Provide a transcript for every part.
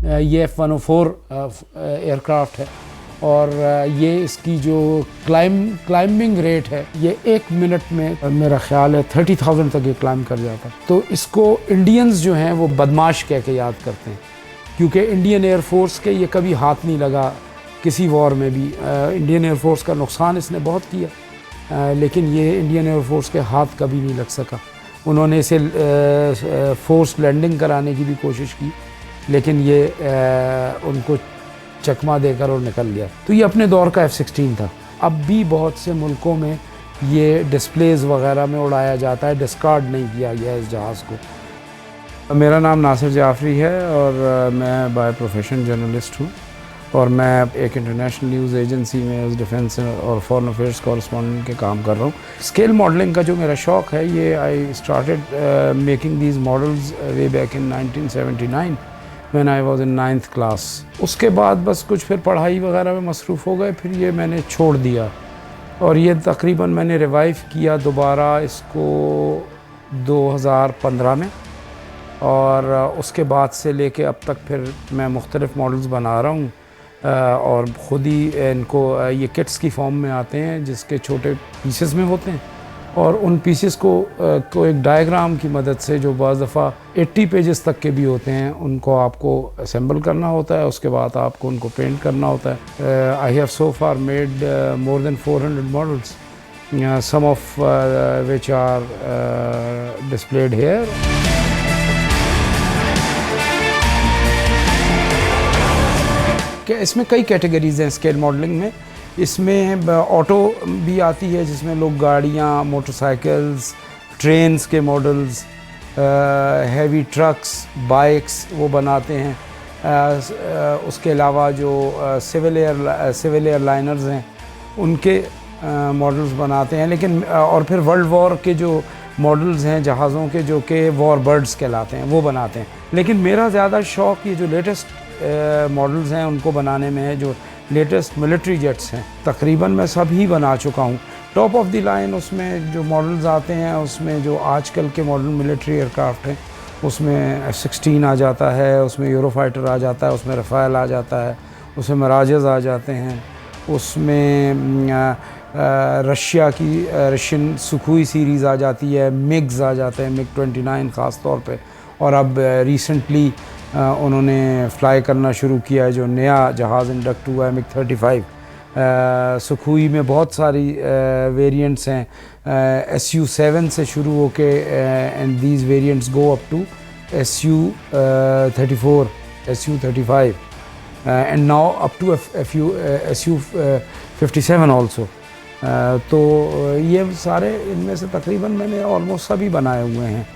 ये F-104 aircraft है और ये इसकी जो क्लाइंबिंग रेट है ये 1 मिनट में मेरा ख्याल है 30,000 तक ये क्लाइंब कर जाता है। तो इसको इंडियंस जो हैं वो बदमाश कह के याद करते हैं, क्योंकि इंडियन एयरफोर्स के ये कभी हाथ नहीं लगा किसी वॉर में भी। इंडियन एयरफोर्स का नुकसान इसने बहुत किया, लेकिन ये इंडियन एयरफोर्स के हाथ कभी नहीं लग सका। उन्होंने इसे फोर्स लैंडिंग कराने की भी कोशिश की, लेकिन ये उनको चकमा देकर और निकल गया। तो ये अपने दौर का F-16 था। अब भी बहुत से मुल्कों में ये डिस्प्लेज वगैरह में उड़ाया जाता है, डिस्कार्ड नहीं किया गया इस जहाज़ को। मेरा नाम नासिर जाफरी है और मैं बाय प्रोफेशन जर्नलिस्ट हूँ और मैं एक इंटरनेशनल न्यूज़ एजेंसी में एज डिफेंस और फॉरेन अफेयर्स कॉरेस्पॉन्डेंट के काम कर रहा हूँ। स्केल मॉडलिंग का जो मेरा शौक़ है, ये I started making these models way back in 1979 when I was in 9th class. उसके बाद बस कुछ फिर पढ़ाई वगैरह में मसरूफ़ हो गए, फिर ये मैंने छोड़ दिया और ये तकरीबन मैंने रिवाइव किया दोबारा इसको 2015 में, और उसके बाद से लेके अब तक फिर मैं मुख्तलिफ़ मॉडल्स बना रहा हूँ और ख़ुद ही इनको ये किट्स की फॉर्म में आते हैं जिसके छोटे पीसेस में होते हैं, और उन पीसेस को एक डायग्राम की मदद से, जो बाज़ दफ़ा 80 पेजेस तक के भी होते हैं, उनको आपको असेंबल करना होता है। उसके बाद आपको उनको पेंट करना होता है। I have so far made more than 400 models, some of which are displayed here. इसमें कई कैटेगरीज़ हैं स्केल मॉडलिंग में। इसमें ऑटो भी आती है जिसमें लोग गाड़ियाँ, मोटरसाइकिल्स, ट्रेन्स के मॉडल्स, हैवी ट्रक्स, बाइक्स वो बनाते हैं। उसके अलावा जो सिविल एयरलाइनर्स हैं उनके मॉडल्स बनाते हैं। लेकिन और फिर वर्ल्ड वॉर के जो मॉडल्स हैं जहाज़ों के, जो कि वॉर बर्ड्स कहलाते हैं, वो बनाते हैं। लेकिन मेरा ज़्यादा शौक़ ये जो लेटेस्ट मॉडल्स हैं उनको बनाने में है, जो लेटेस्ट मिलिट्री जेट्स हैं। तकरीबन मैं सभी बना चुका हूँ। टॉप ऑफ द लाइन उसमें जो मॉडल्स आते हैं, उसमें जो आजकल के मॉडल मिलिट्री एयरक्राफ्ट हैं, उसमें F-16 आ जाता है, उसमें यूरोफाइटर आ जाता है, उसमें रफ़ाएल आ जाता है, उसमें मिराजेस आ जाते हैं, उसमें रशियन सुखोई सीरीज़ आ जाती है, मिग्स आ जाते हैं, MiG-29 ख़ास तौर पे। और अब रिसेंटली उन्होंने फ्लाई करना शुरू किया है, जो नया जहाज़ इंडक्ट हुआ है, MiG-35। सुखोई में बहुत सारी वेरिएंट्स हैं, Su-7 से शुरू होके, and these variants go up to Su-34, Su-35 and now up to Su-57 also. तो ये सारे, इनमें से तकरीबन मैंने ऑलमोस्ट सभी बनाए हुए हैं।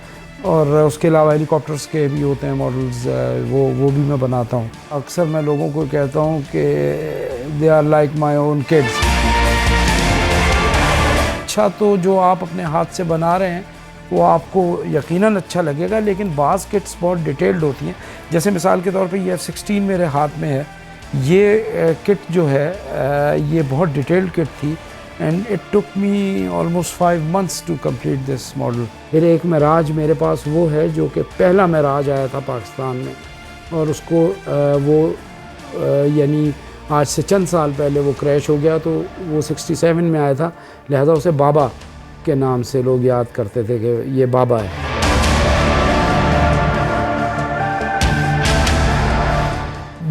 और उसके अलावा हेलीकॉप्टर्स के भी होते हैं मॉडल्स, वो भी मैं बनाता हूँ। अक्सर मैं लोगों को कहता हूँ कि they are like my own kids. अच्छा, तो जो आप अपने हाथ से बना रहे हैं वो आपको यकीनन अच्छा लगेगा, लेकिन बाज़ किट्स बहुत डिटेल्ड होती हैं। जैसे मिसाल के तौर पे ये F-16 मेरे हाथ में है, ये किट जो है ये बहुत डिटेल्ड किट थी, and it took me almost 5 months to complete this model. फिर एक मिराज मेरे पास वो है जो कि पहला मिराज आया था पाकिस्तान में, और उसको यानी आज से चंद साल पहले वो क्रैश हो गया। तो वो 67 में आया था, लिहाजा उसे बाबा के नाम से लोग याद करते थे कि ये बाबा है।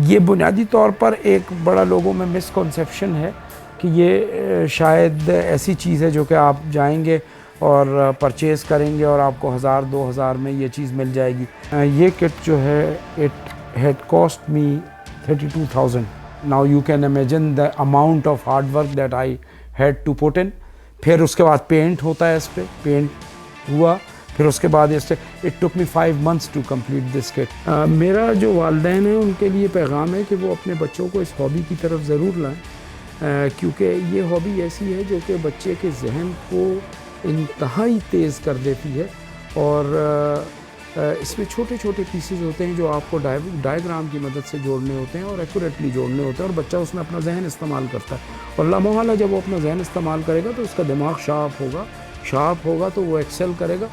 ये बुनियादी तौर पर एक बड़ा लोगों में मिसकॉन्सेप्शन है कि ये शायद ऐसी चीज़ है जो कि आप जाएंगे और परचेज़ करेंगे और आपको 1000-2000 में ये चीज़ मिल जाएगी। ये किट जो है, it had cost me 32,000। Now you can imagine the amount of hard work that I had to put in. फिर उसके बाद पेंट होता है, इस पर पेंट हुआ, फिर उसके बाद इससे it took me 5 months to complete this kit. मेरा जो वालिदैन है उनके लिए पैगाम है कि वो अपने बच्चों को इस हॉबी की तरफ ज़रूर लाएँ, क्योंकि ये हॉबी ऐसी है जो कि बच्चे के जहन को इंतहाई तेज़ कर देती है। और इसमें छोटे छोटे पीसेस होते हैं जो आपको डायग्राम की मदद से जोड़ने होते हैं और एक्यूरेटली जोड़ने होते हैं, और बच्चा उसमें अपना जहन इस्तेमाल करता है। और लामोहला जब वो अपना जहन इस्तेमाल करेगा तो उसका दिमाग शार्प होगा तो वो एक्सेल करेगा।